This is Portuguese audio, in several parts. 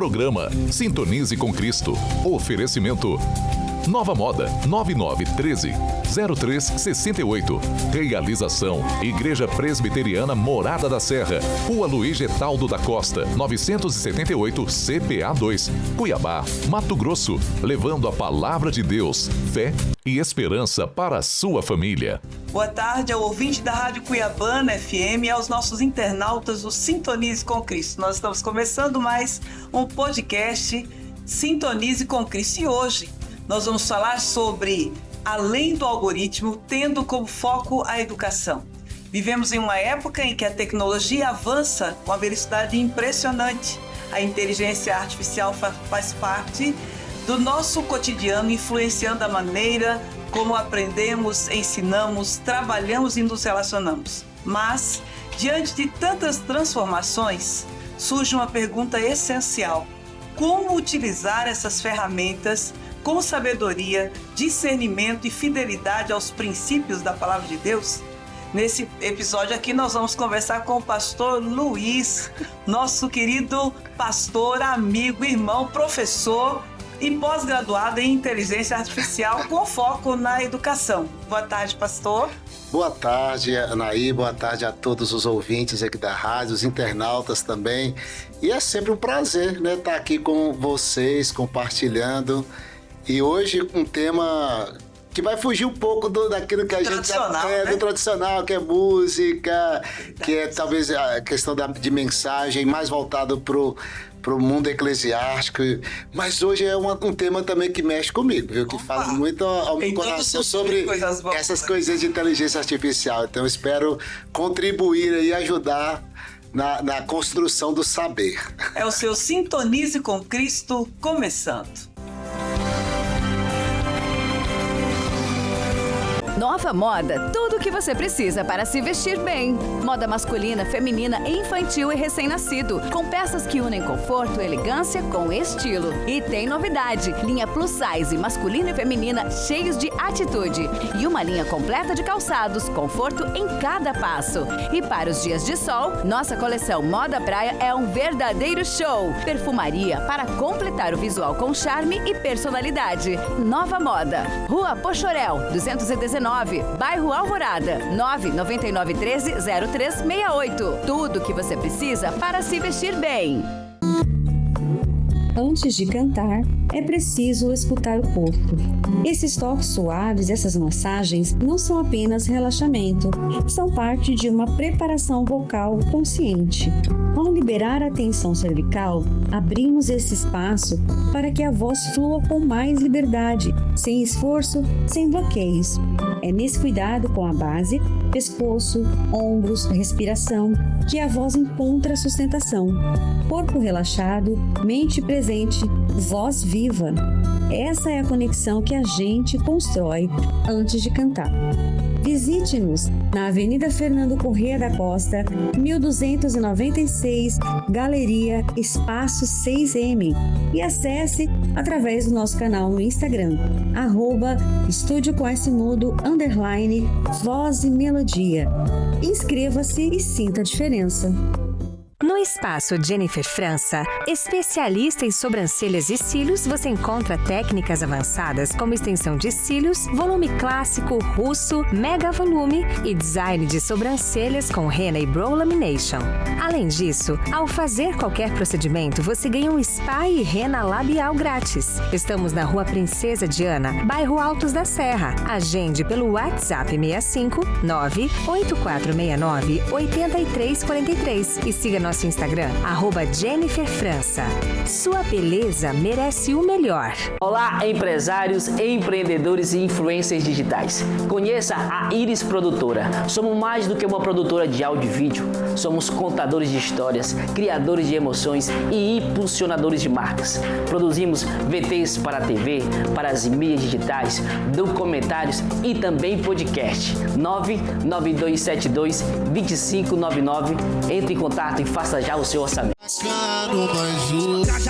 Programa Sintonize com Cristo. Oferecimento Nova Moda 9913-0368. Realização Igreja Presbiteriana Morada da Serra, Rua Luiz Getaldo da Costa, 978 CPA 2, Cuiabá, Mato Grosso. Levando a palavra de Deus, fé e esperança para a sua família. Boa tarde ao ouvinte da Rádio Cuiabana FM e aos nossos internautas do Sintonize com Cristo. Nós estamos começando mais um podcast Sintonize com Cristo e hoje nós vamos falar sobre além do algoritmo, tendo como foco a educação. Vivemos em uma época em que a tecnologia avança com uma velocidade impressionante. A inteligência artificial faz parte do nosso cotidiano, influenciando a maneira como aprendemos, ensinamos, trabalhamos e nos relacionamos. Mas, diante de tantas transformações, surge uma pergunta essencial: como utilizar essas ferramentas com sabedoria, discernimento e fidelidade aos princípios da Palavra de Deus? Nesse episódio aqui nós vamos conversar com o pastor Luiz, nosso querido pastor, amigo, irmão, professor e pós-graduado em inteligência artificial com foco na educação. Boa tarde, pastor. Boa tarde, Anaí, boa tarde a todos os ouvintes aqui da rádio, os internautas também. E é sempre um prazer, né, estar aqui com vocês, compartilhando. E hoje um tema que vai fugir um pouco daquilo que a gente do tradicional, que é música, que é talvez a questão de mensagem mais voltado pro mundo eclesiástico. Mas hoje é um tema também que mexe comigo, viu? Que faz muito ao meu coração sobre essas coisas de inteligência artificial. Então eu espero contribuir e ajudar na construção do saber. É o seu Sintonize com Cristo começando. Nova Moda, tudo o que você precisa para se vestir bem. Moda masculina, feminina, infantil e recém-nascido, com peças que unem conforto e elegância com estilo. E tem novidade, linha plus size, masculina e feminina, cheios de atitude. E uma linha completa de calçados, conforto em cada passo. E para os dias de sol, nossa coleção Moda Praia é um verdadeiro show. Perfumaria para completar o visual com charme e personalidade. Nova Moda, Rua Pochorel, 219, bairro Alvorada, 99913-0368. Tudo o que você precisa para se vestir bem. Antes de cantar, é preciso escutar o corpo. Esses toques suaves, essas massagens, não são apenas relaxamento, são parte de uma preparação vocal consciente. Ao liberar a tensão cervical, abrimos esse espaço para que a voz flua com mais liberdade, sem esforço, sem bloqueios. É nesse cuidado com a base, pescoço, ombros, respiração, que a voz encontra sustentação. Corpo relaxado, mente presente, voz viva. Essa é a conexão que a gente constrói antes de cantar. Visite-nos na Avenida Fernando Corrêa da Costa, 1296, Galeria Espaço 6M, e acesse através do nosso canal no Instagram, @estudiocoesmudo_voz e melodia. Inscreva-se e sinta a diferença. No Espaço Jennifer França, especialista em sobrancelhas e cílios, você encontra técnicas avançadas como extensão de cílios, volume clássico, russo, mega volume e design de sobrancelhas com henna e brow lamination. Além disso, ao fazer qualquer procedimento, você ganha um spa e henna labial grátis. Estamos na Rua Princesa Diana, bairro Altos da Serra. Agende pelo WhatsApp 65 98469 8343 e siga nosso Instagram, @Jennifer França. Sua beleza merece o melhor. Olá, empresários, empreendedores e influencers digitais. Conheça a Iris Produtora. Somos mais do que uma produtora de áudio e vídeo. Somos contadores de histórias, criadores de emoções e impulsionadores de marcas. Produzimos VTs para a TV, para as mídias digitais, documentários e também podcast. 99272-2599. Entre em contato e faça faça já o seu orçamento.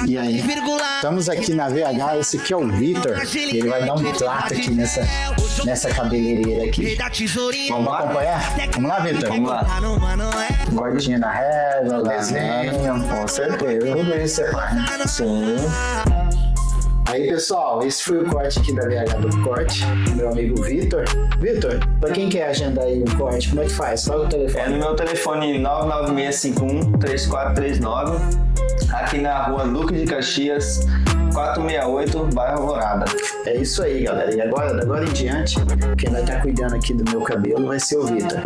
E aí? Estamos aqui na VH, esse aqui é o Vitor. Ele vai dar um trato aqui nessa cabeleireira aqui. Vamos acompanhar? Vamos lá, Vitor? Vamos lá. Gordinha na régua, o desenho. Com certeza. Tudo isso você faz. Sim. Aí, pessoal, esse foi o corte aqui da VH do Corte, meu amigo Vitor. Vitor, pra quem quer agendar aí um corte, como é que faz? Fala o telefone. É no meu telefone 99651-3439, aqui na rua Duque de Caxias, 468, bairro Alvorada. É isso aí, galera. E agora em diante, quem vai estar cuidando aqui do meu cabelo vai ser o Vitor.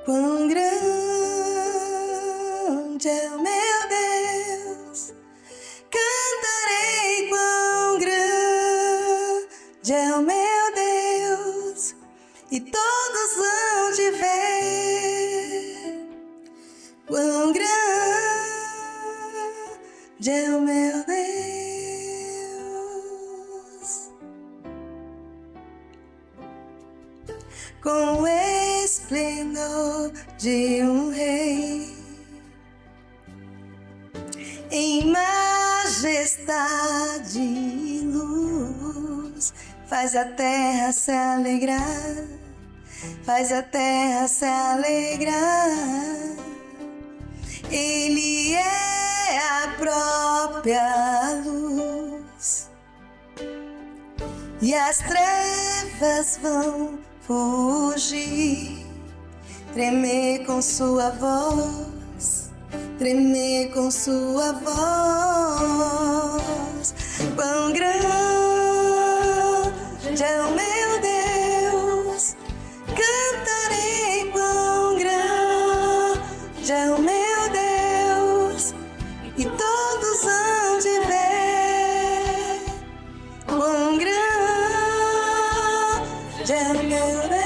Quão grande é o meu Deus, cantarei quão grande é o meu Deus, e todos vão te ver. Quão grande é o meu Deus. Com o esplendor de um rei, em majestade e luz, faz a terra se alegrar, faz a terra se alegrar. Ele é a própria luz, e as trevas vão fugir, tremer com sua voz, tremer com sua voz. Quão grande é o meu Deus, cantarei quão grande é o meu Deus, e todos hão de ver. Quão grande é o meu Deus.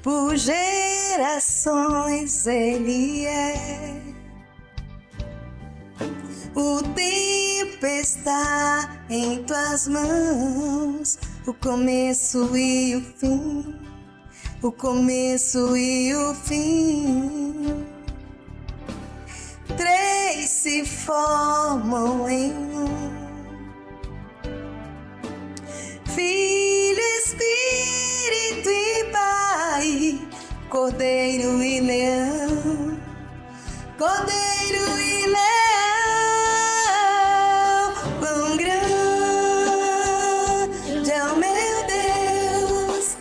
Por gerações Ele é. O tempo está em tuas mãos, o começo e o fim, o começo e o fim. Três se formam em um: Filho, Espírito e Pai, Cordeiro e Leão, Cordeiro e Leão. Quão grande é o meu Deus,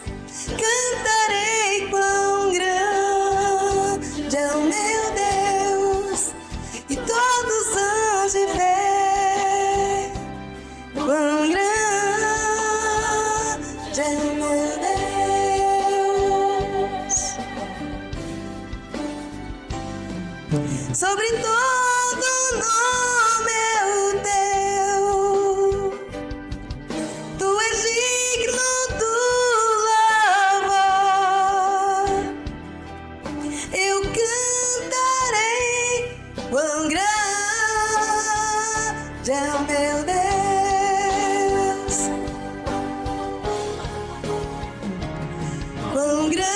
cantarei quão grande é o meu Deus, e todos hão de ver. Quão grande é o meu Deus. Sobre todo nome é o teu, tu és digno do louvor. Eu cantarei quão grande é o meu Deus, quão grande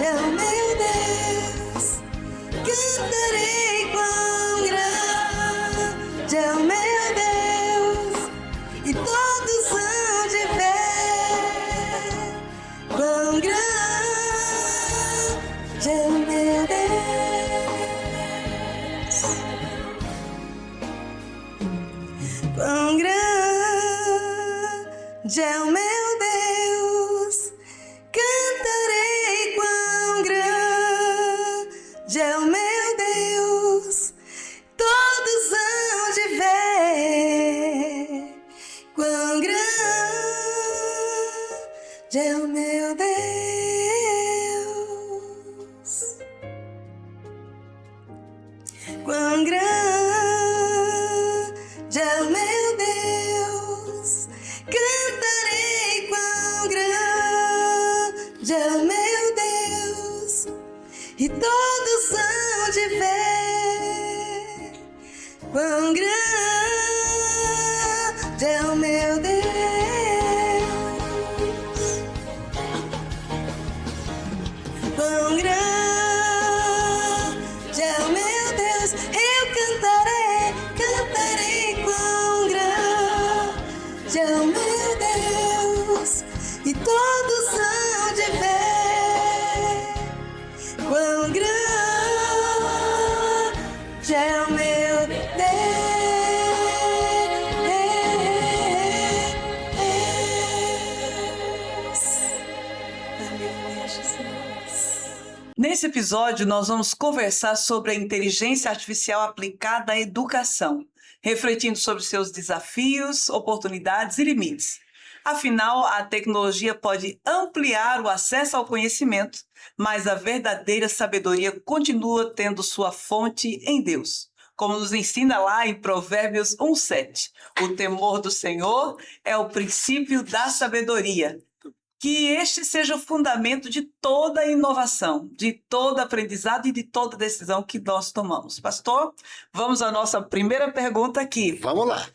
é o meu Deus, cantarei quão grande é o meu Deus, e todos hão de ver. Quão grande é o meu Deus, quão grande é o meu Deus, cantarei quão grande é o meu Deus, todos hão de ver. Quão grande é o meu Deus, quão grande é o meu Deus, cantarei quão grande é o meu Deus, e todos hão de ver quão grande é o meu Deus. Quão grande é o meu Deus. Eu cantarei, cantarei quão grande é o meu Deus, e todos hão de ver quão grande é o meu Deus. Aleluia, Jesus. Nesse episódio, nós vamos conversar sobre a inteligência artificial aplicada à educação, refletindo sobre seus desafios, oportunidades e limites. Afinal, a tecnologia pode ampliar o acesso ao conhecimento, mas a verdadeira sabedoria continua tendo sua fonte em Deus. Como nos ensina lá em Provérbios 1:7, o temor do Senhor é o princípio da sabedoria. Que este seja o fundamento de toda inovação, de todo aprendizado e de toda decisão que nós tomamos. Pastor, vamos à nossa primeira pergunta aqui. Vamos lá.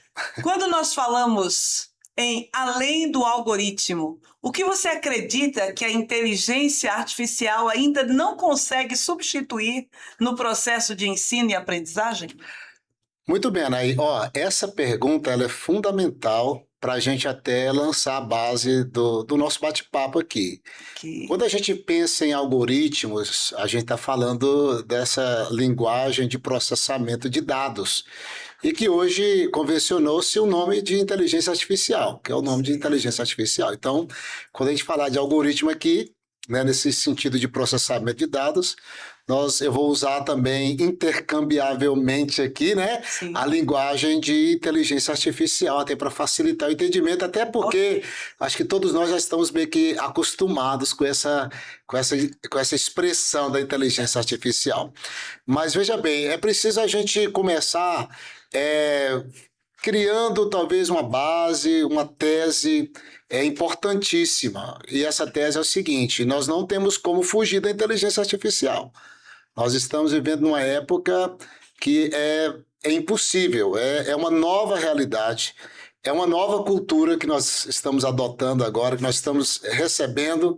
Quando nós falamos em além do algoritmo, o que você acredita que a inteligência artificial ainda não consegue substituir no processo de ensino e aprendizagem? Muito bem, Anaí. Essa pergunta ela é fundamental para a gente até lançar a base do nosso bate-papo aqui. Quando a gente pensa em algoritmos, a gente está falando dessa linguagem de processamento de dados, e que hoje convencionou-se o nome de inteligência artificial, que é o nome de inteligência artificial. Então, quando a gente falar de algoritmo aqui, né, nesse sentido de processamento de dados, eu vou usar também intercambiavelmente aqui, né, a linguagem de inteligência artificial, até para facilitar o entendimento, até porque acho que todos nós já estamos meio que acostumados com essa expressão da inteligência artificial. Mas veja bem, é preciso a gente começar criando talvez uma base, uma tese importantíssima. E essa tese é o seguinte: nós não temos como fugir da inteligência artificial. Nós estamos vivendo numa época que é impossível, é uma nova realidade, é uma nova cultura que nós estamos adotando agora, que nós estamos recebendo.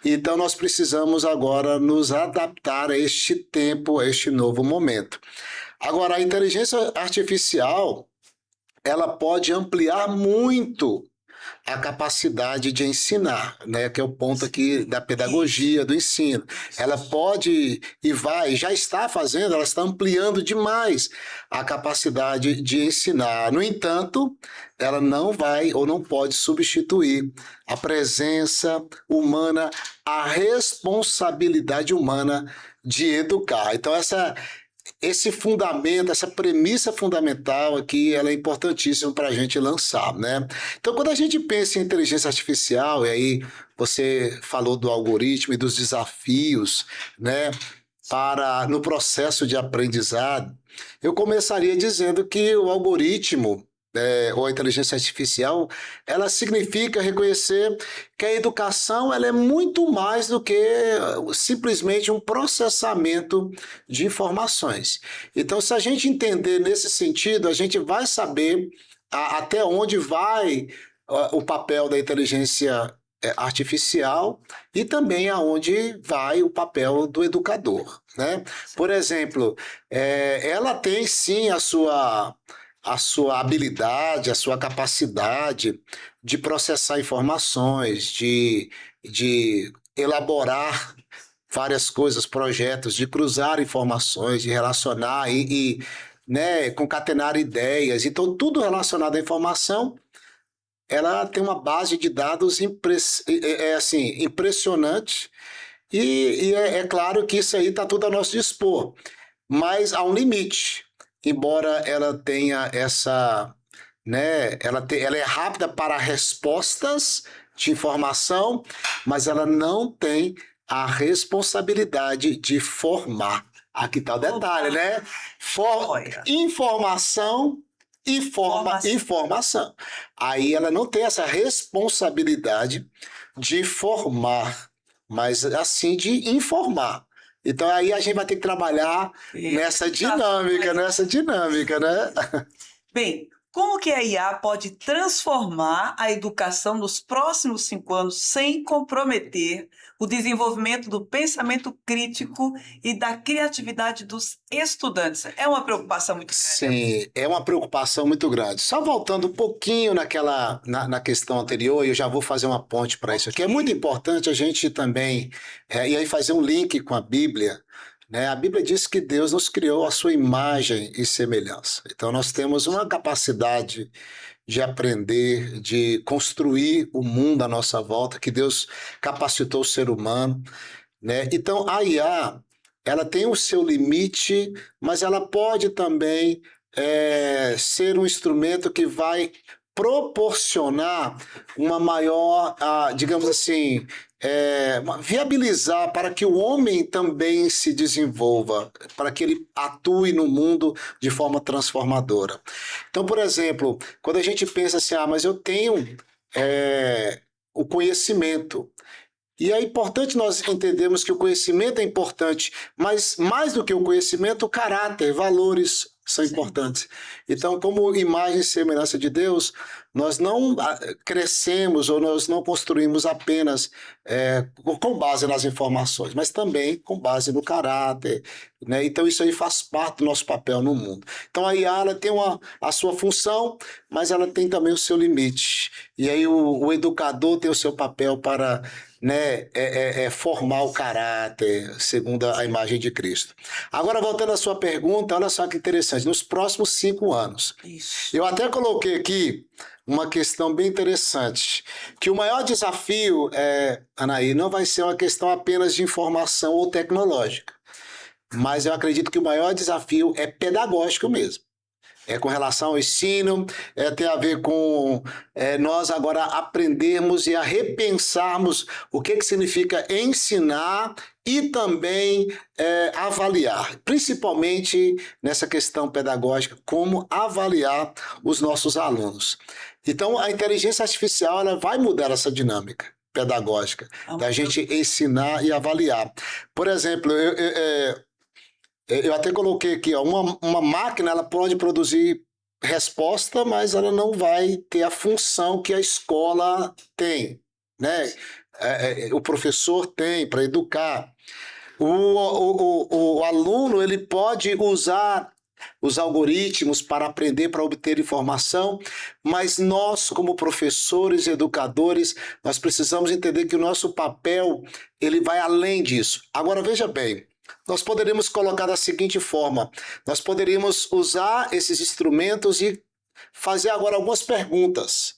Então, nós precisamos agora nos adaptar a este tempo, a este novo momento. Agora, a inteligência artificial, ela pode ampliar muito a capacidade de ensinar, né, que é o ponto aqui da pedagogia, do ensino. Ela pode já está fazendo, ela está ampliando demais a capacidade de ensinar. No entanto, ela não vai ou não pode substituir a presença humana, a responsabilidade humana de educar. Então, esse fundamento, essa premissa fundamental aqui, ela é importantíssima para a gente lançar, né? Então, quando a gente pensa em inteligência artificial, e aí você falou do algoritmo e dos desafios, né, no processo de aprendizado, eu começaria dizendo que o algoritmo, ou a inteligência artificial, ela significa reconhecer que a educação ela é muito mais do que simplesmente um processamento de informações. Então, se a gente entender nesse sentido, a gente vai saber até onde vai o papel da inteligência artificial e também aonde vai o papel do educador, né? Por exemplo, ela tem sim a sua habilidade, a sua capacidade de processar informações, de elaborar várias coisas, projetos, de cruzar informações, de relacionar né, concatenar ideias. Então, tudo relacionado à informação, ela tem uma base de dados impressionante, e é claro que isso aí está tudo a nosso dispor, mas há um limite. Embora ela tenha né, ela é rápida para respostas de informação, mas ela não tem a responsabilidade de formar. Aqui está o detalhe, né? Informação e informação. Aí ela não tem essa responsabilidade de formar, mas assim de informar. Então aí a gente vai ter que trabalhar nessa dinâmica, né? Bem, como que a IA pode transformar a educação nos próximos 5 anos sem comprometer o desenvolvimento do pensamento crítico e da criatividade dos estudantes? É uma preocupação muito grande. Sim, é uma preocupação muito grande. Só voltando um pouquinho na questão anterior, eu já vou fazer uma ponte para isso aqui. É muito importante a gente também, e aí fazer um link com a Bíblia, né? A Bíblia diz que Deus nos criou à sua imagem e semelhança. Então nós temos uma capacidade de aprender, de construir o mundo à nossa volta, que Deus capacitou o ser humano, né? Então a IA, ela tem o seu limite, mas ela pode também ser um instrumento que vai proporcionar uma maior, digamos assim, viabilizar para que o homem também se desenvolva, para que ele atue no mundo de forma transformadora. Então, por exemplo, quando a gente pensa assim, mas eu tenho o conhecimento, e é importante nós entendermos que o conhecimento é importante, mas mais do que o conhecimento, o caráter, valores são importantes. Então, como imagem e semelhança de Deus, nós não crescemos ou nós não construímos apenas com base nas informações, mas também com base no caráter, né? Então, isso aí faz parte do nosso papel no mundo. Então, a IA ela tem a sua função, mas ela tem também o seu limite. E aí o educador tem o seu papel para, né, formar o caráter segundo a imagem de Cristo. Agora, voltando à sua pergunta, olha só que interessante. Nos próximos 5 anos, eu até coloquei aqui uma questão bem interessante, que o maior desafio, Anaí, não vai ser uma questão apenas de informação ou tecnológica, mas eu acredito que o maior desafio é pedagógico mesmo. É com relação ao ensino, tem a ver com nós agora aprendermos e a repensarmos o que significa ensinar e também avaliar, principalmente nessa questão pedagógica, como avaliar os nossos alunos. Então, a inteligência artificial ela vai mudar essa dinâmica pedagógica, da gente ensinar e avaliar. Por exemplo, eu até coloquei aqui, uma máquina ela pode produzir resposta, mas ela não vai ter a função que a escola tem, né? O professor tem para educar. O aluno ele pode usar os algoritmos para aprender, para obter informação, mas nós, como professores e educadores, nós precisamos entender que o nosso papel ele vai além disso. Agora, veja bem, nós poderíamos colocar da seguinte forma, nós poderíamos usar esses instrumentos e fazer agora algumas perguntas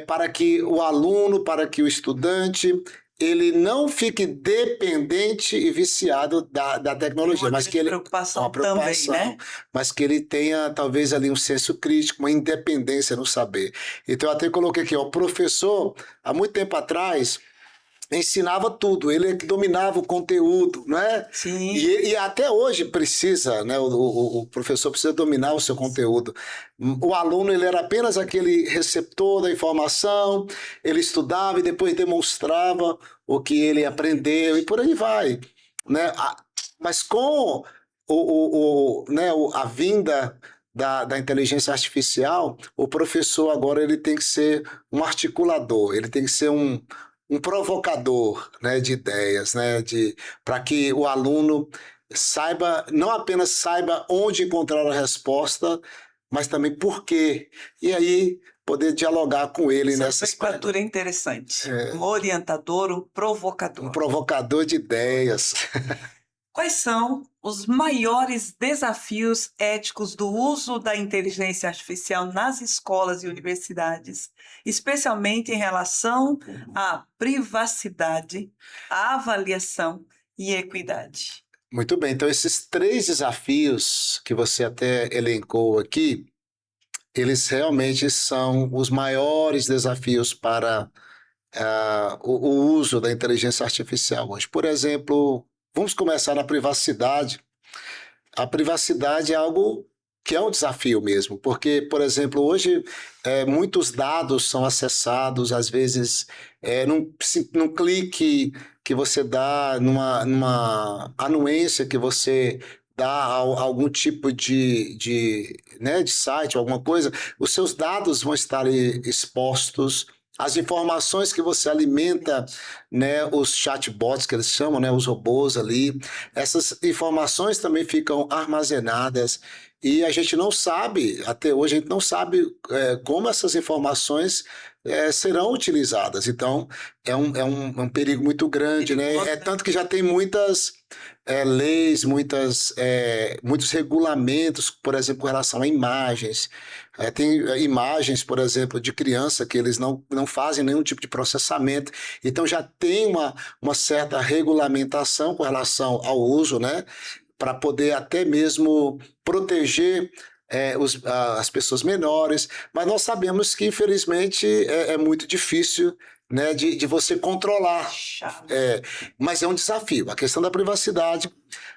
para que o aluno, para que o estudante, ele não fique dependente e viciado da tecnologia, mas que ele preocupação também, né? Mas que ele tenha talvez ali um senso crítico, uma independência no saber. Então eu até coloquei aqui, o professor, há muito tempo atrás, ensinava tudo, ele que dominava o conteúdo, né? Sim. E até hoje precisa, né? O professor precisa dominar o seu conteúdo. O aluno ele era apenas aquele receptor da informação, ele estudava e depois demonstrava o que ele aprendeu e por aí vai, né? Mas com a vinda da inteligência artificial, o professor agora ele tem que ser um articulador, ele tem que ser um provocador, né, de ideias, né, para que o aluno não apenas saiba onde encontrar a resposta, mas também por quê. E aí poder dialogar com ele nessa nomenclatura é interessante. Um orientador, um provocador. Um provocador de ideias. Quais são os maiores desafios éticos do uso da inteligência artificial nas escolas e universidades, especialmente em relação à privacidade, à avaliação e equidade? Muito bem, então esses 3 desafios que você até elencou aqui, eles realmente são os maiores desafios para o uso da inteligência artificial hoje. Por exemplo, vamos começar na privacidade. A privacidade é algo que é um desafio mesmo, porque, por exemplo, hoje muitos dados são acessados, às vezes, num clique que você dá, numa anuência que você dá a algum tipo né, de site, alguma coisa, os seus dados vão estar ali expostos, as informações que você alimenta, né, os chatbots que eles chamam, né, os robôs ali, essas informações também ficam armazenadas e a gente não sabe, até hoje a gente não sabe como essas informações serão utilizadas. Então, é um perigo muito grande, né? É tanto que já tem muitas leis, muitos regulamentos, por exemplo, com relação a imagens. Tem imagens, por exemplo, de criança que eles não fazem nenhum tipo de processamento. Então, já tem uma certa regulamentação com relação ao uso, né? Para poder até mesmo proteger as pessoas menores, mas nós sabemos que, infelizmente, é muito difícil, né, de você controlar. Mas é um desafio. A questão da privacidade,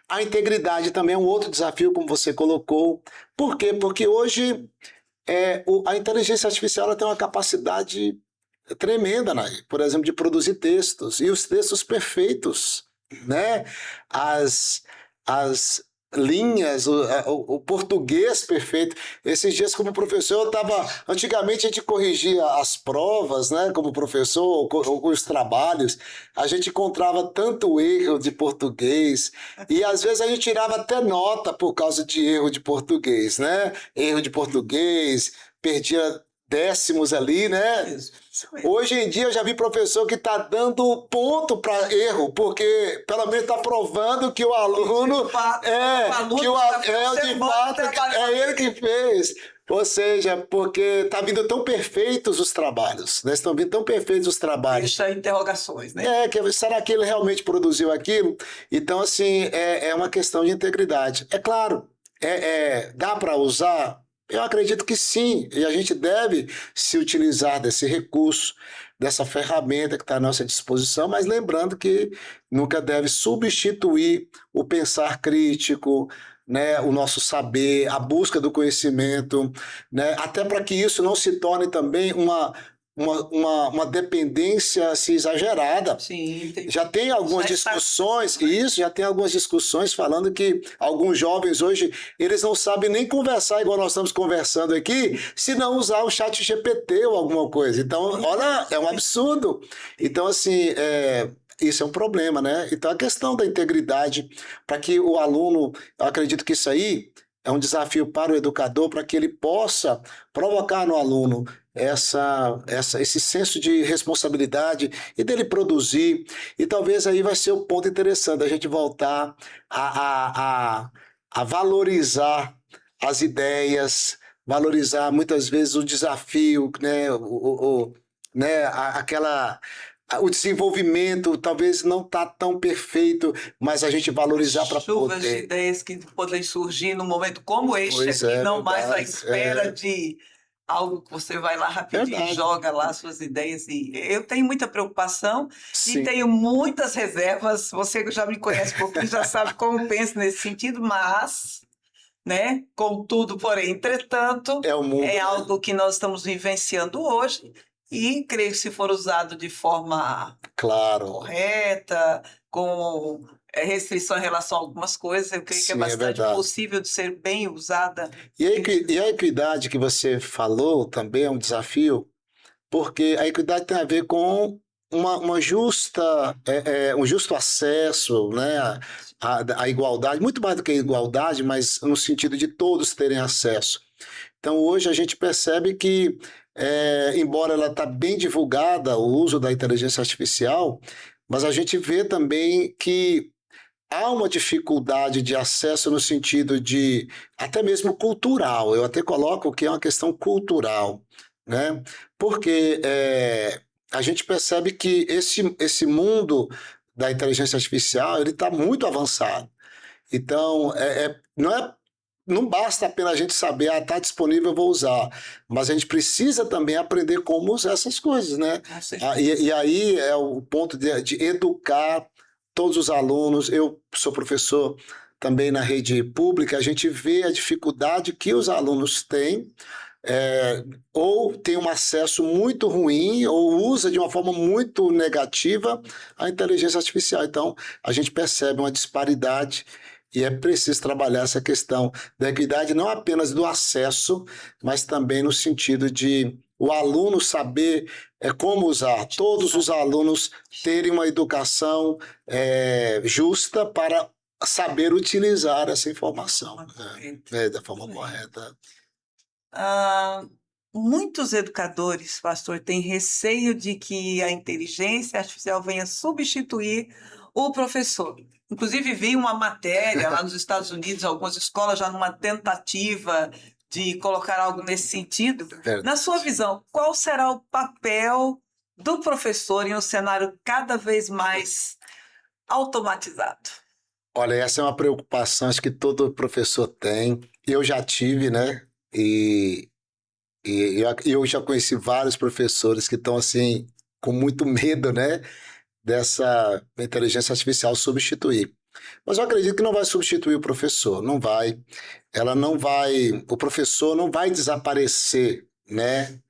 a integridade também é um outro desafio, como você colocou. Por quê? Porque hoje a inteligência artificial ela tem uma capacidade tremenda, né? Por exemplo, de produzir textos, e os textos perfeitos, né? As linhas, o português perfeito. Esses dias, como professor, antigamente a gente corrigia as provas, né, como professor, ou os trabalhos, a gente encontrava tanto erro de português, e às vezes a gente tirava até nota por causa de erro de português, né? Erro de português, perdia décimos ali, né? Hoje em dia eu já vi professor que está dando ponto para erro, porque pelo menos está provando que o aluno é ele que fez. Ou seja, porque está vindo tão perfeitos os trabalhos, né? Estão vindo tão perfeitos os trabalhos. Deixa interrogações, né? Será que ele realmente produziu aquilo? Então, assim, é uma questão de integridade. É claro, dá para usar? Eu acredito que sim, e a gente deve se utilizar desse recurso, dessa ferramenta que está à nossa disposição, mas lembrando que nunca deve substituir o pensar crítico, né, o nosso saber, a busca do conhecimento, né, até para que isso não se torne também uma dependência assim, exagerada. Sim, já tem algumas discussões, já tem algumas discussões falando que alguns jovens hoje, eles não sabem nem conversar igual nós estamos conversando aqui, se não usar o chat GPT ou alguma coisa. Então, olha, é um absurdo. Então, assim, isso é um problema, né? Então, a questão da integridade, para que o aluno, eu acredito que isso aí é um desafio para o educador, para que ele possa provocar no aluno esse senso de responsabilidade e dele produzir. E talvez aí vai ser o ponto interessante, a gente voltar a valorizar as ideias, valorizar muitas vezes o desafio, né? O desenvolvimento talvez não está tão perfeito, mas a gente valorizar para poder... Chuvas de ideias que podem surgir num momento como este aqui, não mais à espera de algo que você vai lá rapidinho e joga lá suas ideias. E eu tenho muita preocupação e tenho muitas reservas. Você que já me conhece um pouquinho já sabe como penso nesse sentido, mas... né? Contudo, porém, entretanto, é algo que nós estamos vivenciando hoje. E creio que se for usado de forma correta, com restrição em relação a algumas coisas, eu creio que é bastante possível de ser bem usada. E a equidade que você falou também é um desafio, porque a equidade tem a ver com um justo acesso, né, à igualdade, muito mais do que a igualdade, mas no sentido de todos terem acesso. Então, hoje a gente percebe que embora ela está bem divulgada, o uso da inteligência artificial, mas a gente vê também que há uma dificuldade de acesso no sentido de, até mesmo cultural, eu até coloco que é uma questão cultural, né? Porque a gente percebe que esse mundo da inteligência artificial ele está muito avançado. Então, não basta apenas a gente saber, está disponível, eu vou usar. Mas a gente precisa também aprender como usar essas coisas, né? E aí é o ponto de educar todos os alunos. Eu sou professor também na rede pública, a gente vê a dificuldade que os alunos têm, ou tem um acesso muito ruim, ou usa de uma forma muito negativa a inteligência artificial. Então, a gente percebe uma disparidade e é preciso trabalhar essa questão da equidade, não apenas do acesso, mas também no sentido de o aluno saber como usar, todos os alunos terem uma educação justa para saber utilizar essa informação da forma correta. Muitos educadores, pastor, têm receio de que a inteligência artificial venha substituir o professor. Inclusive, vi uma matéria lá nos Estados Unidos, algumas escolas já numa tentativa de colocar algo nesse sentido. Na sua visão, qual será o papel do professor em um cenário cada vez mais automatizado? Olha, essa é uma preocupação, acho que todo professor tem. Eu já tive, né? E eu já conheci vários professores que estão, assim, com muito medo, né? Dessa inteligência artificial substituir. Mas eu acredito que não vai substituir o professor, não vai. O professor não vai desaparecer, né?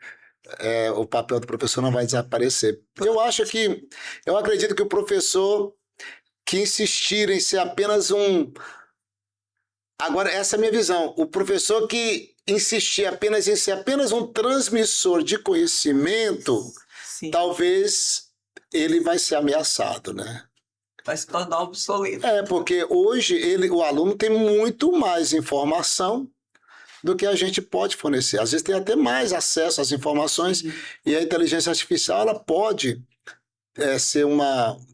O papel do professor não vai desaparecer. Eu acredito que o professor que insistir em ser apenas um... Agora, essa é a minha visão. O professor que insistir apenas em ser apenas um transmissor de conhecimento, Sim. Talvez ele vai ser ameaçado, né? Vai se tornar obsoleto. Porque hoje o aluno tem muito mais informação do que a gente pode fornecer. Às vezes tem até mais acesso às informações e a inteligência artificial ela pode ser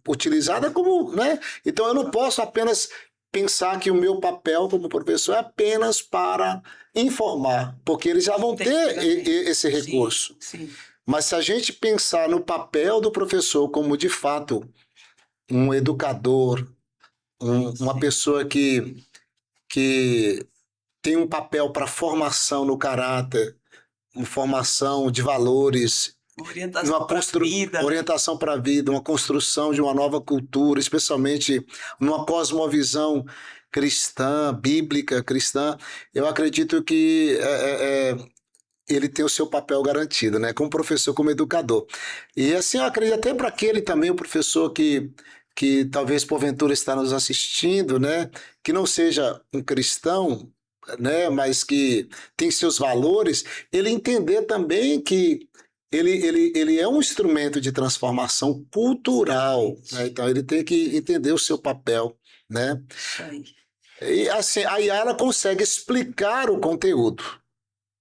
utilizada como... né? Então eu não posso apenas pensar que o meu papel como professor é apenas para informar, porque eles já vão ter esse recurso. Sim. Mas se a gente pensar no papel do professor como, de fato, um educador, uma pessoa que tem um papel para formação no caráter, uma formação de valores, orientação para a vida, uma construção de uma nova cultura, especialmente numa cosmovisão cristã, bíblica, cristã, eu acredito que ele tem o seu papel garantido, né? Como professor, como educador. E assim, eu acredito até para aquele também, o professor que talvez porventura está nos assistindo, né? Que não seja um cristão, né? Mas que tem seus valores, ele entender também que ele é um instrumento de transformação cultural, né? Então ele tem que entender o seu papel, né? E assim, aí ela consegue explicar o conteúdo,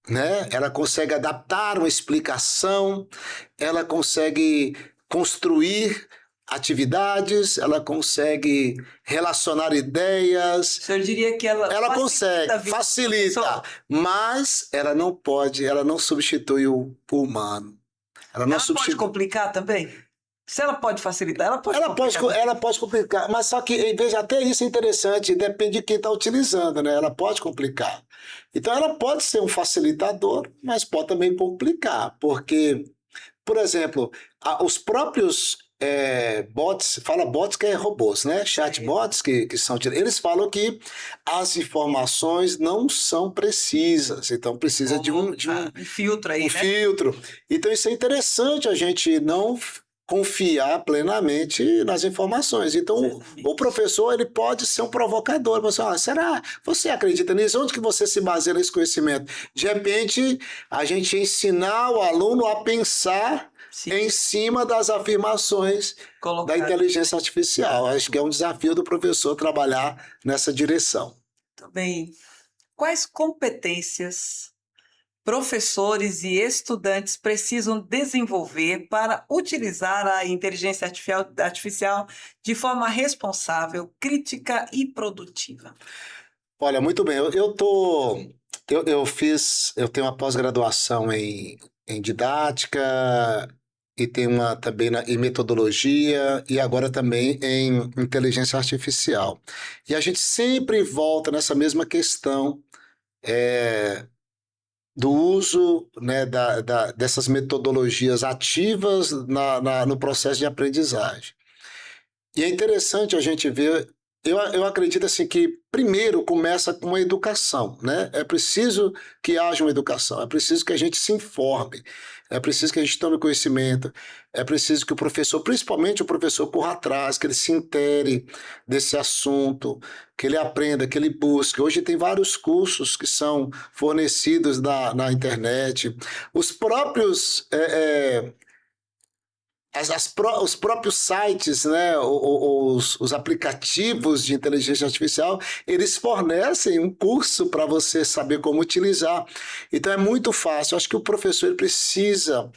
né? Ela consegue adaptar uma explicação, ela consegue construir atividades, ela consegue relacionar ideias. O senhor diria que ela consegue, facilita, mas ela não substitui o humano. Ela pode complicar também? Se ela pode facilitar, ela pode complicar, mas só que, veja, até isso é interessante, depende de quem está utilizando, né? Ela pode complicar. Então, ela pode ser um facilitador, mas pode também complicar, porque, por exemplo, os próprios bots, fala bots que é robôs, né? Chatbots que são... Eles falam que as informações não são precisas, então precisa de um filtro aí, né? Filtro. Então, isso é interessante a gente não confiar plenamente nas informações. Então, o professor ele pode ser um provocador. Será? Você acredita nisso? Onde que você se baseia nesse conhecimento? De repente, a gente ensinar o aluno a pensar em cima das afirmações da inteligência artificial. Acho que é um desafio do professor trabalhar nessa direção. Também, quais competências professores e estudantes precisam desenvolver para utilizar a inteligência artificial de forma responsável, crítica e produtiva? Olha, muito bem. Eu tenho uma pós-graduação em didática e tenho uma também em metodologia e agora também em inteligência artificial. E a gente sempre volta nessa mesma questão do uso, né, dessas metodologias ativas no processo de aprendizagem. E é interessante a gente ver eu acredito assim que primeiro começa com a educação, né? É preciso que haja uma educação, é preciso que a gente se informe, é preciso que a gente tome conhecimento, é preciso que o professor, principalmente o professor, corra atrás, que ele se intere desse assunto, que ele aprenda, que ele busque. Hoje tem vários cursos que são fornecidos na internet, os próprios... os próprios sites, né, os aplicativos de inteligência artificial, eles fornecem um curso para você saber como utilizar. Então é muito fácil. Acho que o professor ele precisa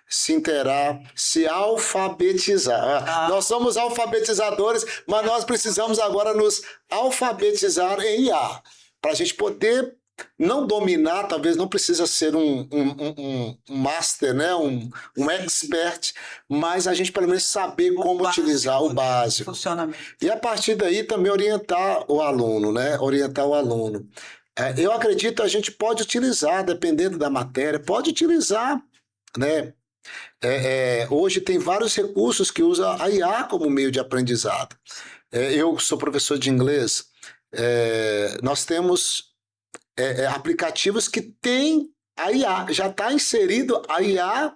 se inteirar, se alfabetizar. Nós somos alfabetizadores, mas nós precisamos agora nos alfabetizar em IA, para a gente poder não dominar, talvez não precisa ser um master, né? um expert, mas a gente pelo menos saber como utilizar o básico. Funcionamento. E a partir daí também orientar o aluno, né? Orientar o aluno. Eu acredito que a gente pode utilizar, dependendo da matéria, pode utilizar, né? Hoje tem vários recursos que usam a IA como meio de aprendizado. Eu sou professor de inglês, nós temos aplicativos que têm a IA, já está inserido a IA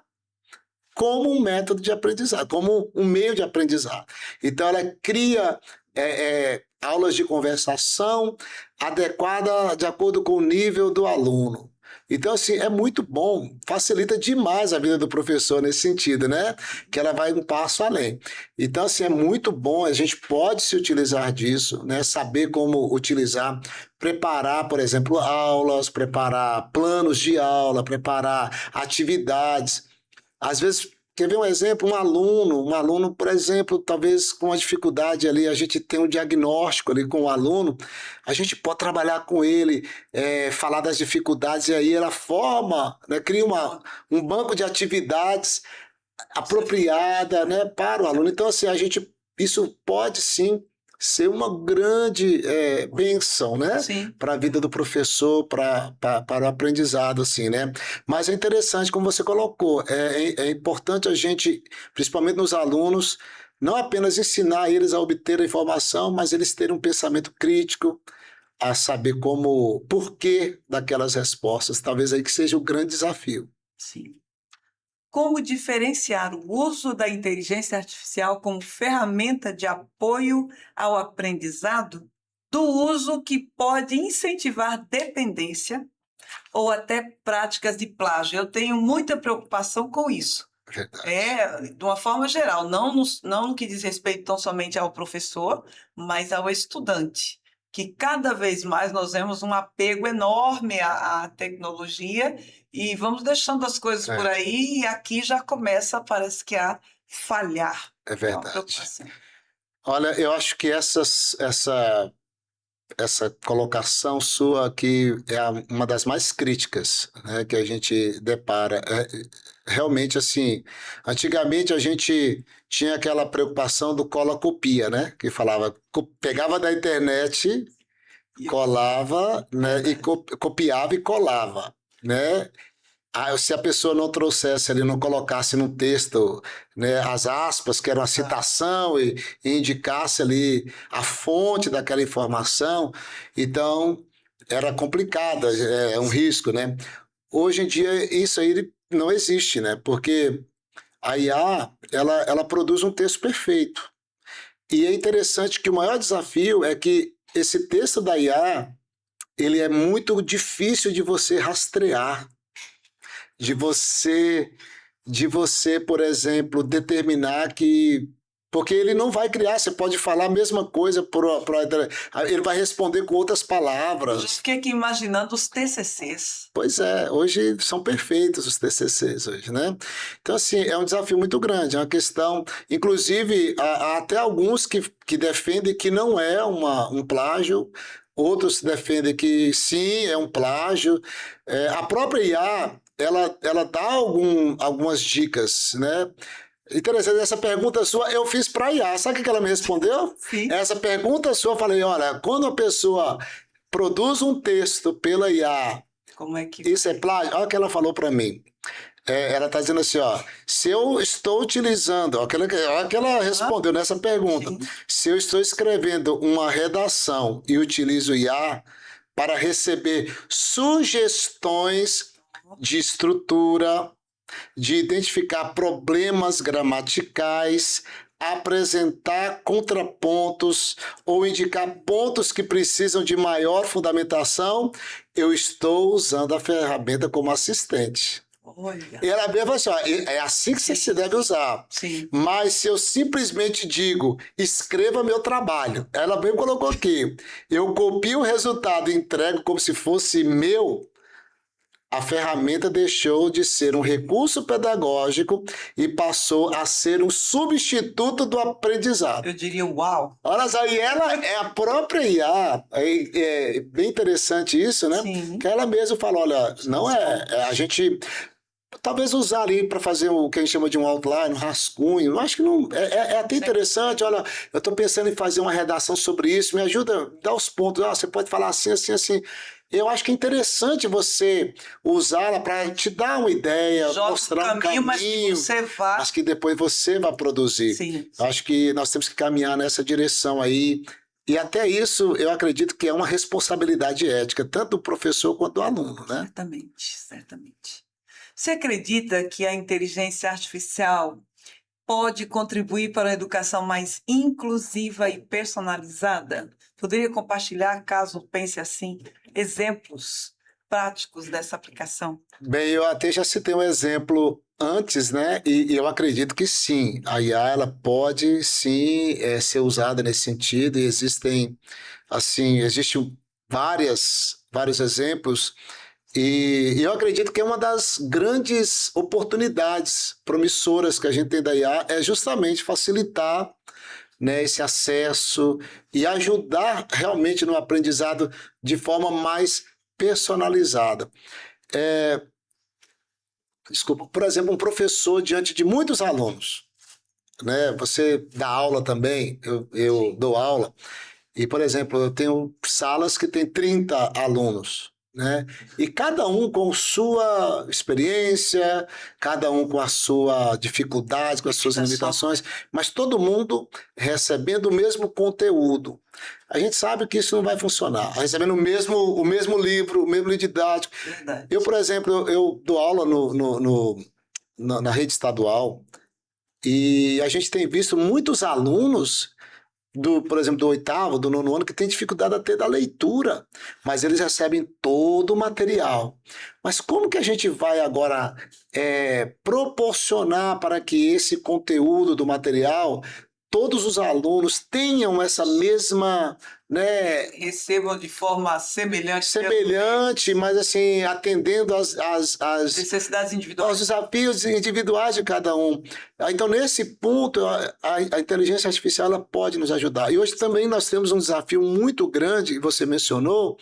como um método de aprendizado, como um meio de aprendizado. Então, ela cria aulas de conversação adequada de acordo com o nível do aluno. Então, assim, é muito bom, facilita demais a vida do professor nesse sentido, né? Que ela vai um passo além. Então, assim, é muito bom, a gente pode se utilizar disso, né? Saber como utilizar, preparar, por exemplo, aulas, preparar planos de aula, preparar atividades. Às vezes, quer ver um exemplo? Um aluno, por exemplo, talvez com uma dificuldade ali, a gente tem um diagnóstico ali com o aluno, a gente pode trabalhar com ele, falar das dificuldades, e aí ela forma, né, cria um banco de atividades apropriada, né, para o aluno. Então, assim, isso pode sim ser uma grande bênção, né? Para a vida do professor, para o aprendizado, assim, né? Mas é interessante, como você colocou, é importante a gente, principalmente nos alunos, não apenas ensinar eles a obter a informação, mas eles terem um pensamento crítico, a saber porquê daquelas respostas. Talvez aí que seja o grande desafio. Sim. Como diferenciar o uso da inteligência artificial como ferramenta de apoio ao aprendizado do uso que pode incentivar dependência ou até práticas de plágio? Eu tenho muita preocupação com isso. De uma forma geral, não no que diz respeito tão somente ao professor, mas ao estudante, que cada vez mais nós vemos um apego enorme à tecnologia e vamos deixando as coisas por aí e aqui já começa, parece que, a falhar. É verdade. Olha, eu acho que essa colocação sua aqui é uma das mais críticas, né, que a gente depara. Realmente, assim, antigamente a gente tinha aquela preocupação do cola-copia, né? Que falava, pegava da internet, colava, né? E copiava e colava, né? Se a pessoa não trouxesse ali, não colocasse no texto, né, as aspas, que era uma citação, e indicasse ali a fonte daquela informação, então era complicado, é um risco, né? Hoje em dia isso aí não existe, né? Porque a IA, ela produz um texto perfeito. E é interessante que o maior desafio é que esse texto da IA, ele é muito difícil de você rastrear, de você, por exemplo, determinar que... Porque ele não vai criar, você pode falar a mesma coisa, ele vai responder com outras palavras. Eu fiquei aqui imaginando os TCCs. Pois é, hoje são perfeitos os TCCs, hoje, né? Então, assim, é um desafio muito grande, é uma questão... Inclusive, há até alguns que defendem que não é um plágio, outros defendem que sim, é um plágio. A própria IA, ela dá algumas dicas, né? Interessante, essa pergunta sua eu fiz para a IA. Sabe o que ela me respondeu? Sim. Essa pergunta sua, eu falei, olha, quando a pessoa produz um texto pela IA, como é que... isso é plágio? Olha o que ela falou para mim. ela está dizendo assim, ó, se eu estou utilizando, aquela que ela respondeu nessa pergunta, Sim. se eu estou escrevendo uma redação e utilizo o IA para receber sugestões de estrutura, de identificar problemas gramaticais, apresentar contrapontos ou indicar pontos que precisam de maior fundamentação, eu estou usando a ferramenta como assistente. Olha. E ela mesmo assim, ó, é assim que você se deve usar. Sim. Mas se eu simplesmente digo, escreva meu trabalho, ela bem colocou aqui, eu copio o resultado e entrego como se fosse meu, a ferramenta deixou de ser um recurso pedagógico e passou a ser um substituto do aprendizado. Eu diria uau. Olha só, e ela é a própria IA, é bem interessante isso, né? Sim. Que ela mesma fala, olha, não a gente talvez usar ali para fazer o que a gente chama de um outline, um rascunho, eu acho que não é até interessante, olha, eu estou pensando em fazer uma redação sobre isso, me ajuda, dá os pontos, você pode falar assim, assim, assim. Eu acho que é interessante você usá-la para te dar uma ideia, mostrar um caminho, mas que você vai... mas que depois você vai produzir. Sim. Eu acho que nós temos que caminhar nessa direção aí. E até isso, eu acredito que é uma responsabilidade ética, tanto do professor quanto do aluno, né? Certamente, certamente. Você acredita que a inteligência artificial pode contribuir para uma educação mais inclusiva e personalizada? Poderia compartilhar, caso pense assim, exemplos práticos dessa aplicação? Bem, eu até já citei um exemplo antes, né? E eu acredito que sim, a IA ela pode sim ser usada nesse sentido e existem vários exemplos e eu acredito que é uma das grandes oportunidades promissoras que a gente tem da IA é justamente facilitar, né, esse acesso e ajudar realmente no aprendizado de forma mais personalizada. Por exemplo, um professor diante de muitos alunos, né? Você dá aula também, eu dou aula, e, por exemplo, eu tenho salas que tem 30 alunos, né? E cada um com sua experiência, cada um com a sua dificuldade, com as suas limitações, mas todo mundo recebendo o mesmo conteúdo. A gente sabe que isso não vai funcionar. Recebendo o mesmo livro didático. Verdade. Eu, por exemplo, eu dou aula na rede estadual e a gente tem visto muitos alunos por exemplo, do 8º, do 9º ano, que tem dificuldade até da leitura, mas eles recebem todo o material. Mas como que a gente vai agora proporcionar para que esse conteúdo do material, todos os alunos tenham essa mesma, né, recebam de forma semelhante, mas assim, atendendo às necessidades individuais, aos desafios individuais de cada um. Então, nesse ponto, a inteligência artificial ela pode nos ajudar. E hoje também nós temos um desafio muito grande, que você mencionou,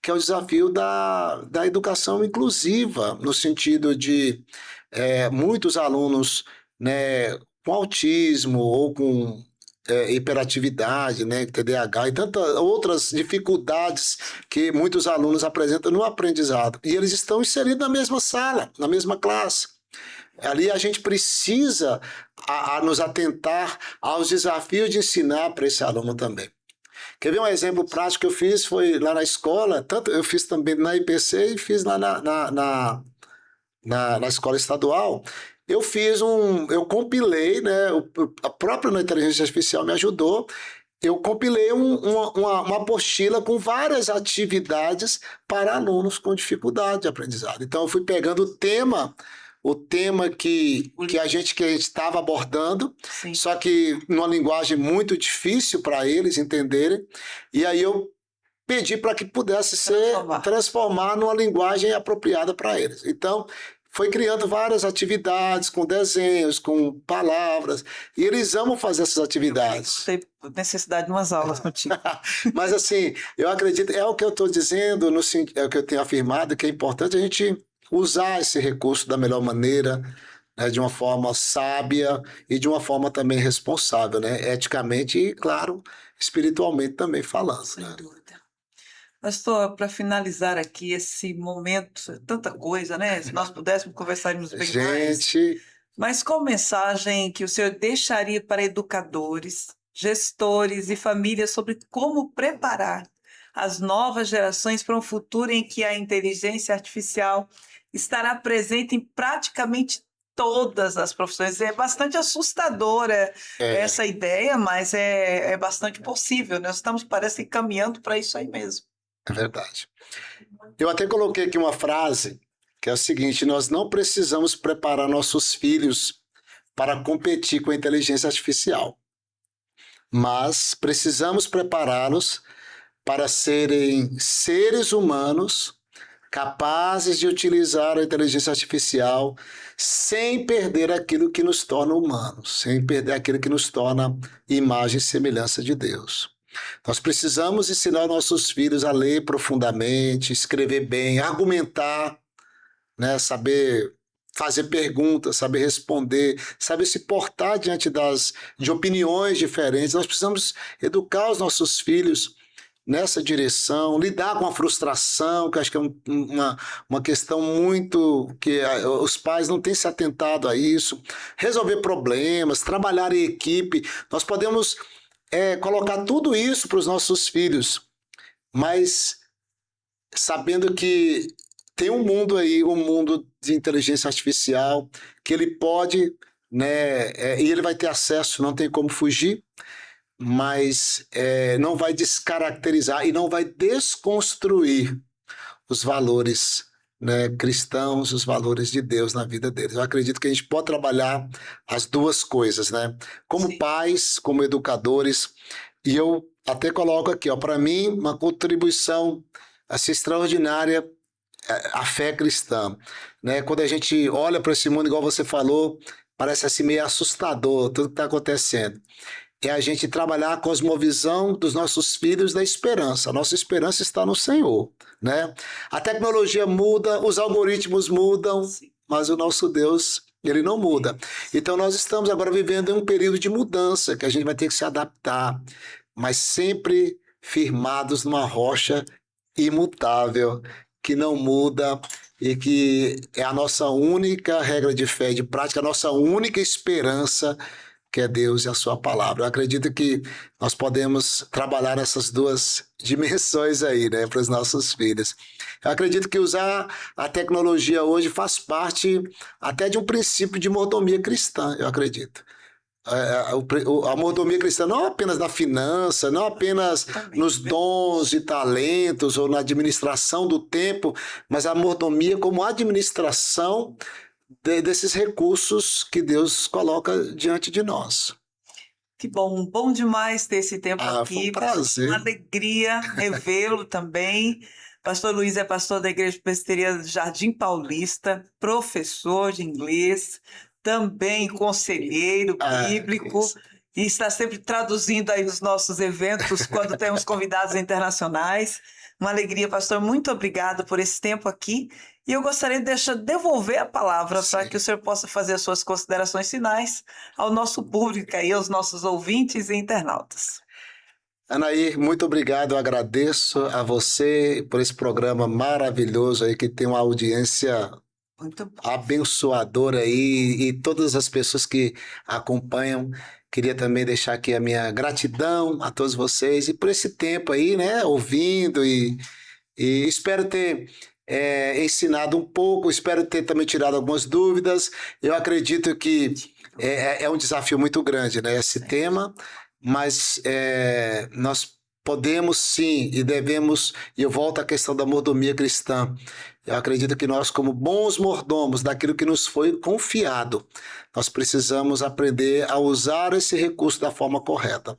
que é o desafio da educação inclusiva, no sentido de muitos alunos, né, com autismo ou com hiperatividade, né, TDAH e tantas outras dificuldades que muitos alunos apresentam no aprendizado. E eles estão inseridos na mesma sala, na mesma classe. Ali a gente precisa nos atentar aos desafios de ensinar para esse aluno também. Quer ver um exemplo prático que eu fiz? Foi lá na escola, tanto eu fiz também na IPC e fiz lá na escola estadual. Eu compilei, né, a própria inteligência artificial me ajudou, eu compilei uma apostila com várias atividades para alunos com dificuldade de aprendizado. Então, eu fui pegando o tema que a gente estava abordando, sim, só que numa linguagem muito difícil para eles entenderem, e aí eu pedi para que pudesse transformar numa linguagem apropriada para eles. Então, foi criando várias atividades com desenhos, com palavras, e eles amam fazer essas atividades. Tem necessidade de umas aulas contigo. Mas assim, eu acredito, é o que eu estou dizendo, é o que eu tenho afirmado, que é importante a gente usar esse recurso da melhor maneira, né, de uma forma sábia e de uma forma também responsável, né, eticamente e, claro, espiritualmente também falando. Sem né? dúvida. Pastor, para finalizar aqui esse momento, tanta coisa, né? Se nós pudéssemos conversarmos bem mais. Gente, Mas qual mensagem que o senhor deixaria para educadores, gestores e famílias sobre como preparar as novas gerações para um futuro em que a inteligência artificial estará presente em praticamente todas as profissões? É bastante assustadora essa ideia, mas é bastante possível. Nós estamos, parece, caminhando para isso aí mesmo. é verdade. Eu até coloquei aqui uma frase que é o seguinte: nós não precisamos preparar nossos filhos para competir com a inteligência artificial, mas precisamos prepará-los para serem seres humanos capazes de utilizar a inteligência artificial sem perder aquilo que nos torna humanos, sem perder aquilo que nos torna imagem e semelhança de Deus. Nós precisamos ensinar nossos filhos a ler profundamente, escrever bem, argumentar, né? Saber fazer perguntas, saber responder, saber se portar diante de opiniões diferentes. Nós precisamos educar os nossos filhos nessa direção, lidar com a frustração, que acho que é uma questão muito que os pais não têm se atentado a isso, resolver problemas, trabalhar em equipe. Nós podemos colocar tudo isso para os nossos filhos, mas sabendo que tem um mundo aí, um mundo de inteligência artificial, que ele pode, né, e ele vai ter acesso, não tem como fugir, mas não vai descaracterizar e não vai desconstruir os valores, né, cristãos, os valores de Deus na vida deles. Eu acredito que a gente pode trabalhar as duas coisas, né? Como Sim. pais, como educadores, e eu até coloco aqui, para mim, uma contribuição assim, extraordinária, a fé cristã, né? Quando a gente olha para esse mundo, igual você falou, parece assim meio assustador tudo que está acontecendo. É a gente trabalhar a cosmovisão dos nossos filhos da esperança. A nossa esperança está no Senhor, né? A tecnologia muda, os algoritmos mudam, mas o nosso Deus, ele não muda. Então nós estamos agora vivendo em um período de mudança, que a gente vai ter que se adaptar, mas sempre firmados numa rocha imutável, que não muda e que é a nossa única regra de fé e de prática, a nossa única esperança, que é Deus e a sua palavra. Eu acredito que nós podemos trabalhar essas duas dimensões aí, né, para os nossos filhos. Eu acredito que usar a tecnologia hoje faz parte até de um princípio de mordomia cristã, eu acredito. A mordomia cristã não apenas na finança, não apenas nos dons e talentos ou na administração do tempo, mas a mordomia como administração desses recursos que Deus coloca diante de nós. Que bom demais ter esse tempo aqui. Foi um prazer. Uma alegria revê-lo também. Pastor Luiz é pastor da Igreja Presbiteriana do Jardim Paulista, professor de inglês, também conselheiro bíblico, e está sempre traduzindo aí os nossos eventos quando temos convidados internacionais. Uma alegria, pastor. Muito obrigado por esse tempo aqui. E eu gostaria de devolver a palavra para que o senhor possa fazer as suas considerações finais ao nosso público e aos nossos ouvintes e internautas. Anaí, muito obrigado. Eu agradeço a você por esse programa maravilhoso aí, que tem uma audiência abençoadora aí, e todas as pessoas que acompanham. Queria também deixar aqui a minha gratidão a todos vocês e por esse tempo aí, né, ouvindo e espero ter ensinado um pouco, espero ter também tirado algumas dúvidas. Eu acredito que é um desafio muito grande, né, esse tema, mas nós podemos sim e devemos, e eu volto à questão da mordomia cristã. Eu acredito que nós, como bons mordomos daquilo que nos foi confiado, nós precisamos aprender a usar esse recurso da forma correta.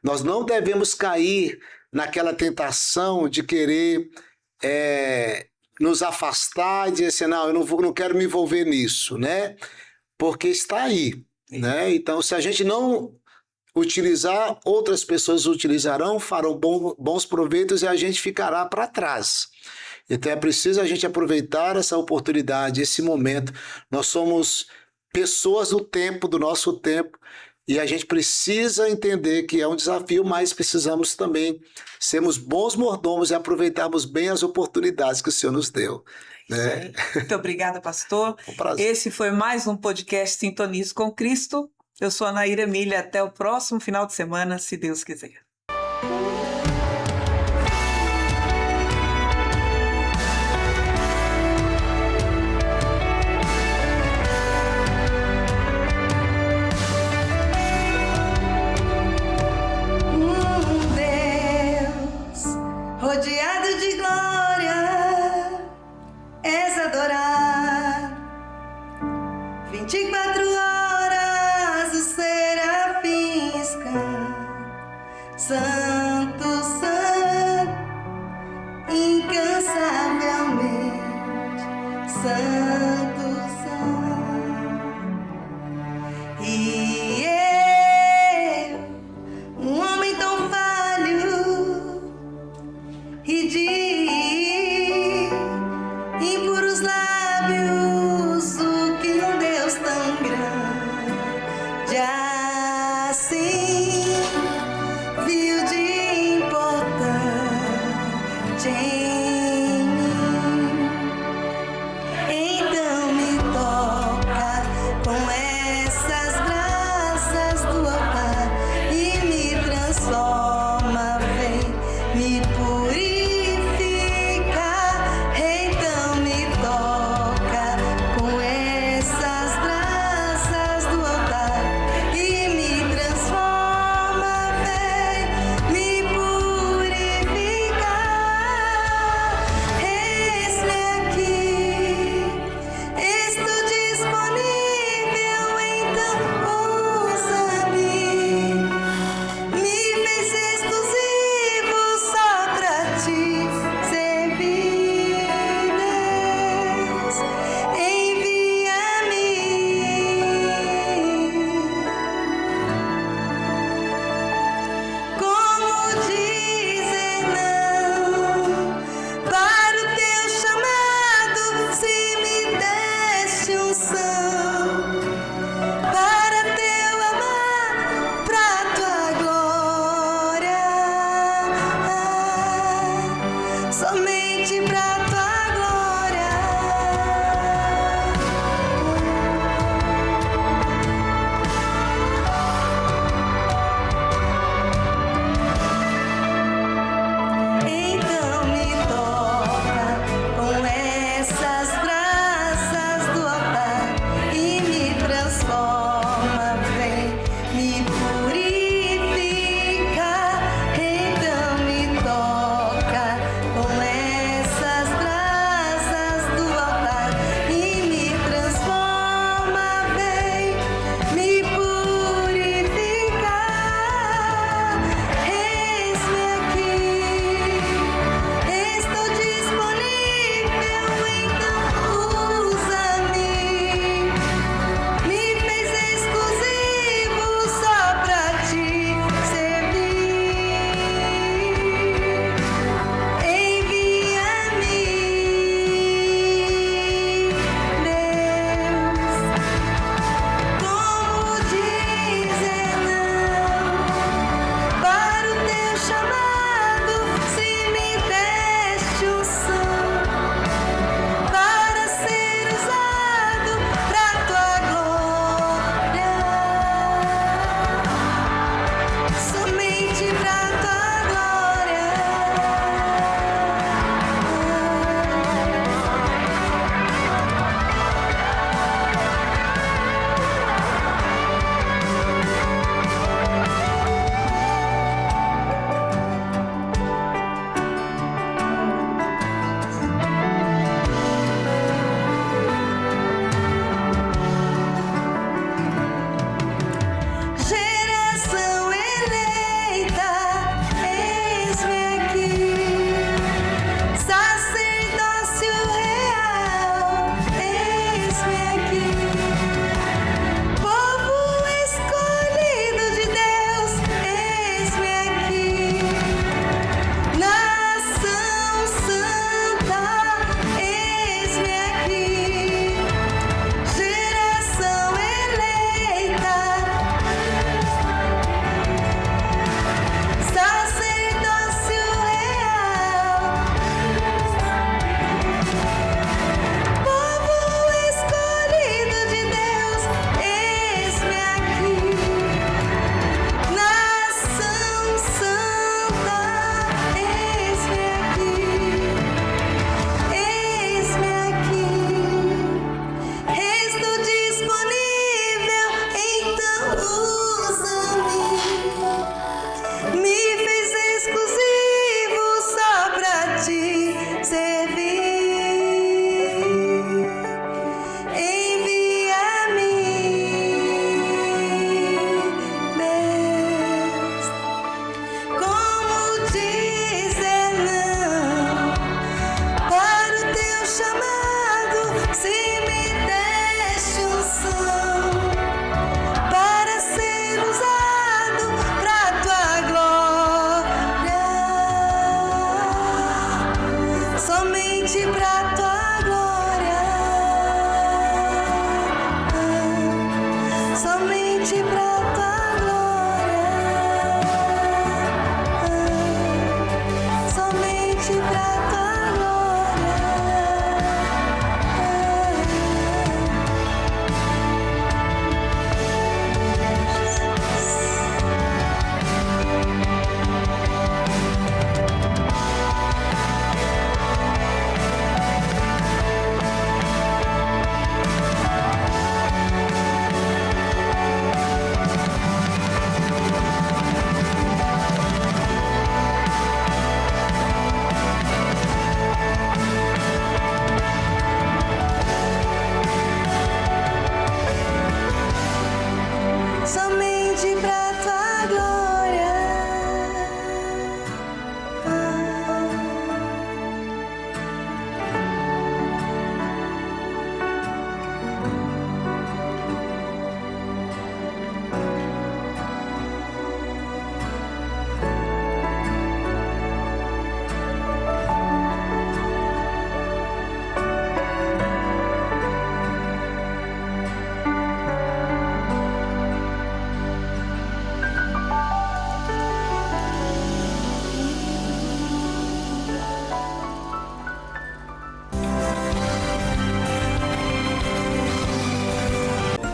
Nós não devemos cair naquela tentação de querer nos afastar e dizer assim, não, eu não quero me envolver nisso, né? Porque está aí, né? Então, se a gente não utilizar, outras pessoas utilizarão, farão bons proveitos e a gente ficará para trás. Então é preciso a gente aproveitar essa oportunidade, esse momento. Nós somos pessoas do tempo, do nosso tempo, E a gente precisa entender que é um desafio, mas precisamos também sermos bons mordomos e aproveitarmos bem as oportunidades que o Senhor nos deu. Né? Muito obrigada, pastor. Um prazer. Esse foi mais um podcast Sintonize com Cristo. Eu sou a Naira Emília. Até o próximo final de semana, se Deus quiser. Rodeado de glória, és adorado. 24 horas os serafins cantam. Santo, santo, incansavelmente. Santo, santo. E eu, um homem tão falho e de impuros lábios, o que um Deus tão grande assim viu de importante em mim. Então me toca com essas graças do altar e me transforma, vem me purifica. Então me toca com essas graças do altar e me transforma, vem me purificar.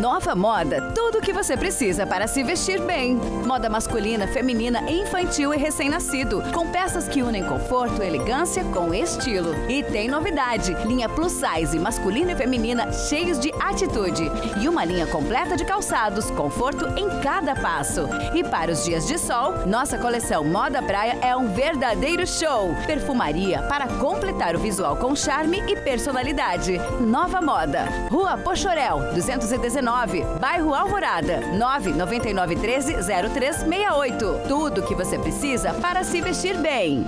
Nova Moda, tudo o que você precisa para se vestir bem. Moda masculina, feminina, infantil e recém-nascido, com peças que unem conforto e elegância com estilo. E tem novidade, linha plus size, masculina e feminina, cheios de atitude. E uma linha completa de calçados, conforto em cada passo. E para os dias de sol, nossa coleção Moda Praia é um verdadeiro show. Perfumaria para completar o visual com charme e personalidade. Nova Moda, Rua Pochorel, 219, bairro Alvorada, 999130368. Tudo o que você precisa para se vestir bem.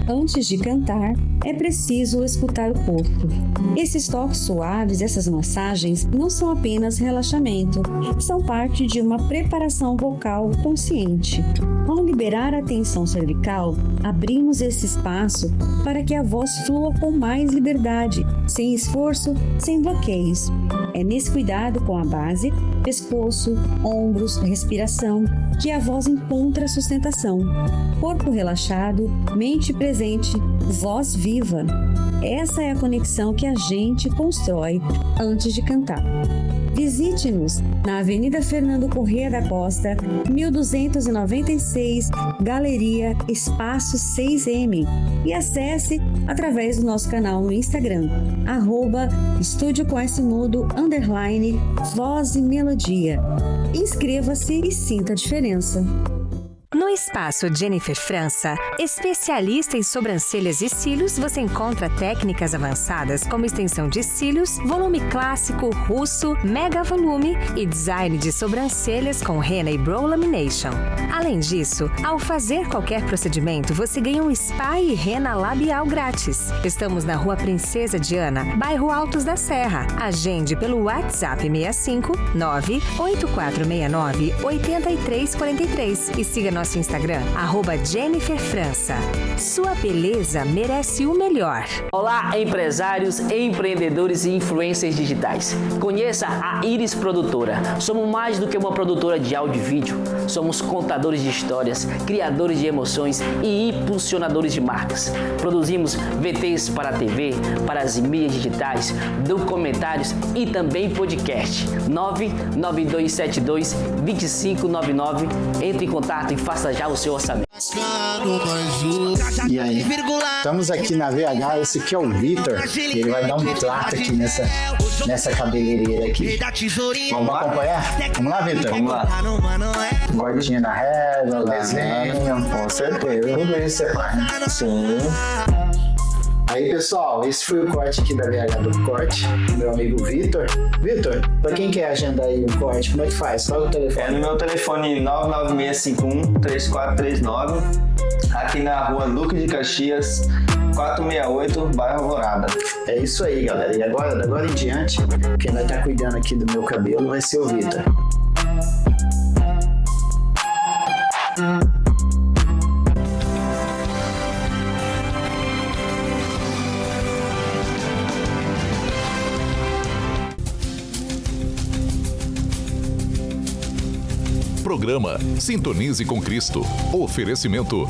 Antes de cantar, é preciso escutar o corpo. Esses toques suaves, essas massagens, não são apenas relaxamento, são parte de uma preparação vocal consciente. Ao liberar a tensão cervical, abrimos esse espaço para que a voz flua com mais liberdade, sem esforço, sem bloqueios. É nesse cuidado com a base, pescoço, ombros, respiração, que a voz encontra sustentação. Corpo relaxado, mente presente, voz viva. Essa é a conexão que a gente constrói antes de cantar. Visite-nos na Avenida Fernando Corrêa da Costa, 1296, Galeria Espaço 6M, e acesse através do nosso canal no Instagram, @estudiocoesmudo_voz e melodia. Inscreva-se e sinta a diferença. No Espaço Jennifer França, especialista em sobrancelhas e cílios, você encontra técnicas avançadas como extensão de cílios, volume clássico, russo, mega volume e design de sobrancelhas com henna e brow lamination. Além disso, ao fazer qualquer procedimento, você ganha um spa e henna labial grátis. Estamos na Rua Princesa Diana, bairro Altos da Serra. Agende pelo WhatsApp 65 98469 8343 e siga nosso Instagram, @Jennifer França. Sua beleza merece o melhor. Olá, empresários, empreendedores e influencers digitais. Conheça a Iris Produtora. Somos mais do que uma produtora de áudio e vídeo. Somos contadores de histórias, criadores de emoções e impulsionadores de marcas. Produzimos VTs para a TV, para as mídias digitais, documentários e também podcast. 99272-2599. Entre em contato e faça já o seu orçamento. E aí? Estamos aqui na VH, esse aqui é o Vitor. Ele vai dar um trato aqui nessa cabeleireira aqui. Vamos lá acompanhar? Vamos lá, Vitor? Vamos lá. Gordinha na régua, desenho, com certeza. Tudo isso é parte. Sim. Aí, pessoal, esse foi o corte aqui da VH do Corte, meu amigo Vitor. Vitor, pra quem quer agendar aí um corte, como é que faz? Fala o telefone. É no meu telefone 99651-3439, aqui na Rua Duque de Caxias, 468, bairro Alvorada. É isso aí, galera. E agora em diante, quem vai estar cuidando aqui do meu cabelo vai ser o Vitor. Programa Sintonize com Cristo. Oferecimento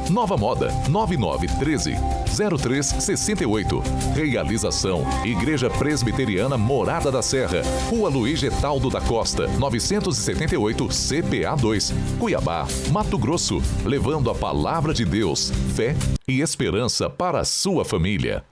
Nova Moda 9913-0368. Realização Igreja Presbiteriana Morada da Serra, Rua Luiz Getaldo da Costa, 978 CPA 2, Cuiabá, Mato Grosso. Levando a palavra de Deus, fé e esperança para a sua família.